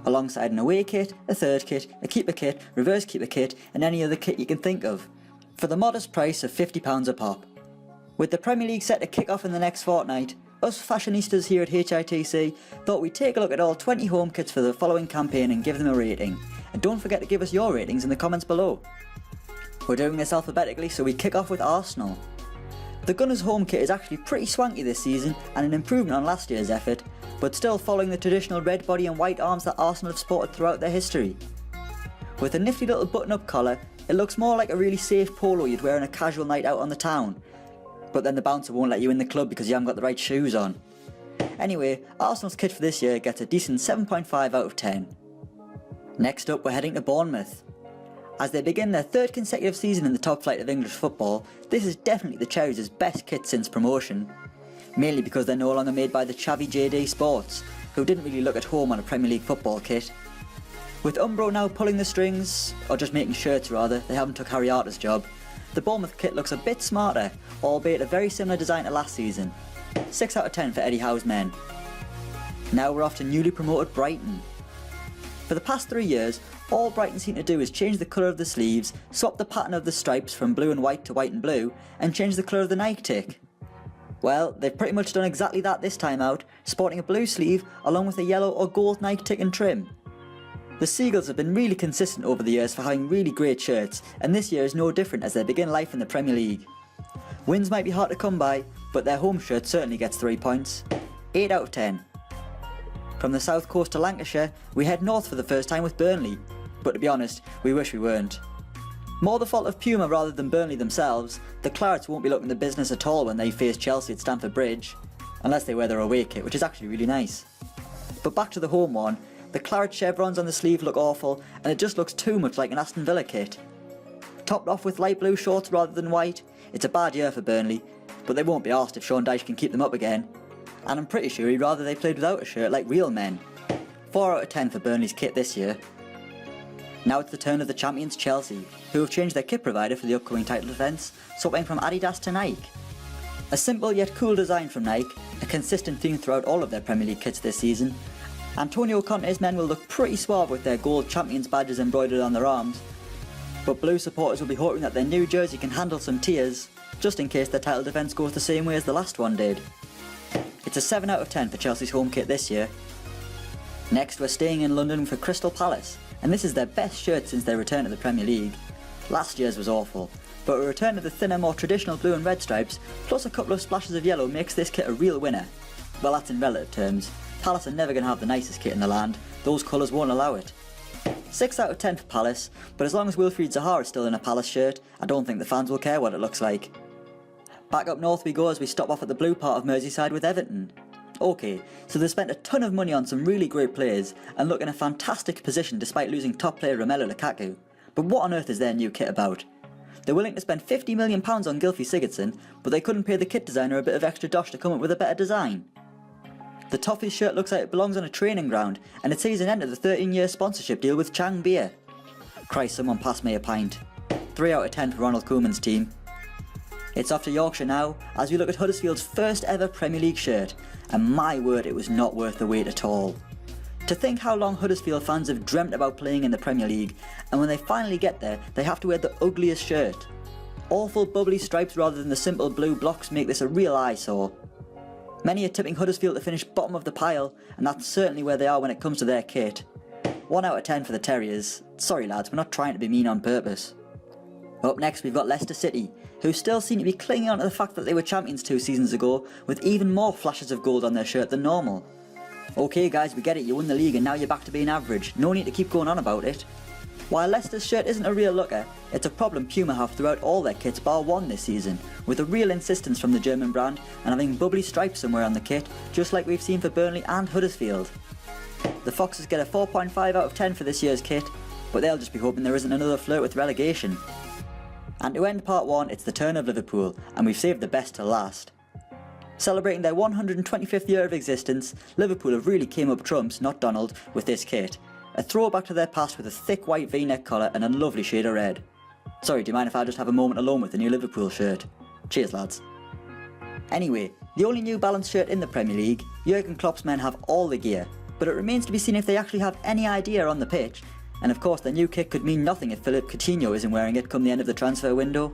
alongside an away kit, a third kit, a keeper kit, reverse keeper kit and any other kit you can think of, for the modest price of £50 a pop. With the Premier League set to kick off in the next fortnight, us fashionistas here at HITC thought we'd take a look at all 20 home kits for the following campaign and give them a rating, and don't forget to give us your ratings in the comments below. We're doing this alphabetically, so we kick off with Arsenal. The Gunners home kit is actually pretty swanky this season and an improvement on last year's effort, but still following the traditional red body and white arms that Arsenal have sported throughout their history. With a nifty little button-up collar, it looks more like a really safe polo you'd wear on a casual night out on the town, but then the bouncer won't let you in the club because you haven't got the right shoes on. Anyway, Arsenal's kit for this year gets a decent 7.5 out of 10. Next up, we're heading to Bournemouth. As they begin their third consecutive season in the top flight of English football, this is definitely the Cherries' best kit since promotion. Mainly because they're no longer made by the chavvy JD Sports, who didn't really look at home on a Premier League football kit. With Umbro now pulling the strings, or just making shirts rather, they haven't took Harry Arter's job, the Bournemouth kit looks a bit smarter, albeit a very similar design to last season. 6 out of 10 for Eddie Howe's men. Now we're off to newly promoted Brighton. For the past 3 years, all Brighton seem to do is change the colour of the sleeves, swap the pattern of the stripes from blue and white to white and blue, and change the colour of the Nike tick. Well, they've pretty much done exactly that this time out, sporting a blue sleeve along with a yellow or gold Nike tick and trim. The Seagulls have been really consistent over the years for having really great shirts, and this year is no different as they begin life in the Premier League. Wins might be hard to come by, but their home shirt certainly gets 3 points. 8 out of 10. From the south coast to Lancashire, we head north for the first time with Burnley, but to be honest, we wish we weren't. More the fault of Puma rather than Burnley themselves, the Clarets won't be looking the business at all when they face Chelsea at Stamford Bridge, unless they wear their away kit, which is actually really nice. But back to the home one, the Claret chevrons on the sleeve look awful, and it just looks too much like an Aston Villa kit. Topped off with light blue shorts rather than white, it's a bad year for Burnley, but they won't be arsed if Sean Dyche can keep them up again. And I'm pretty sure he'd rather they played without a shirt like real men. 4 out of 10 for Burnley's kit this year. Now it's the turn of the champions Chelsea, who have changed their kit provider for the upcoming title defence, swapping from Adidas to Nike. A simple yet cool design from Nike, a consistent theme throughout all of their Premier League kits this season. Antonio Conte's men will look pretty suave with their gold champions badges embroidered on their arms, but Blue supporters will be hoping that their new jersey can handle some tears, just in case their title defence goes the same way as the last one did. It's a 7 out of 10 for Chelsea's home kit this year. Next we're staying in London for Crystal Palace, and this is their best shirt since their return to the Premier League. Last year's was awful, but a return to the thinner, more traditional blue and red stripes, plus a couple of splashes of yellow makes this kit a real winner. Well, that's in relative terms. Palace are never going to have the nicest kit in the land, those colours won't allow it. 6 out of 10 for Palace, but as long as Wilfried Zaha is still in a Palace shirt, I don't think the fans will care what it looks like. Back up north we go as we stop off at the blue part of Merseyside with Everton. Okay, so they spent a ton of money on some really great players and look in a fantastic position despite losing top player Romelu Lukaku. But what on earth is their new kit about? They're willing to spend £50 million on Gylfi Sigurdsson, but they couldn't pay the kit designer a bit of extra dosh to come up with a better design. The Toffees shirt looks like it belongs on a training ground, and it sees an end to the 13-year sponsorship deal with Chang Beer. Christ, someone pass me a pint. 3 out of 10 for Ronald Koeman's team. It's off to Yorkshire now, as we look at Huddersfield's first ever Premier League shirt, and my word, it was not worth the wait at all. To think how long Huddersfield fans have dreamt about playing in the Premier League, and when they finally get there, they have to wear the ugliest shirt. Awful bubbly stripes rather than the simple blue blocks make this a real eyesore. Many are tipping Huddersfield to finish bottom of the pile, and that's certainly where they are when it comes to their kit. 1 out of 10 for the Terriers. Sorry lads, we're not trying to be mean on purpose. Up next we've got Leicester City, who still seem to be clinging on to the fact that they were champions 2 seasons ago, with even more flashes of gold on their shirt than normal. Okay guys, we get it, you won the league and now you're back to being average, no need to keep going on about it. While Leicester's shirt isn't a real looker, it's a problem Puma have throughout all their kits bar one this season, with a real insistence from the German brand and having bubbly stripes somewhere on the kit, just like we've seen for Burnley and Huddersfield. The Foxes get a 4.5 out of 10 for this year's kit, but they'll just be hoping there isn't another flirt with relegation. And to end part 1, it's the turn of Liverpool, and we've saved the best to last. Celebrating their 125th year of existence, Liverpool have really came up trumps, not Donald, with this kit. A throwback to their past with a thick white V-neck collar and a lovely shade of red. Sorry, do you mind if I just have a moment alone with the new Liverpool shirt? Cheers lads. Anyway, the only New Balance shirt in the Premier League, Jurgen Klopp's men have all the gear. but it remains to be seen if they actually have any idea on the pitch, and of course their new kit could mean nothing if Philippe Coutinho isn't wearing it come the end of the transfer window.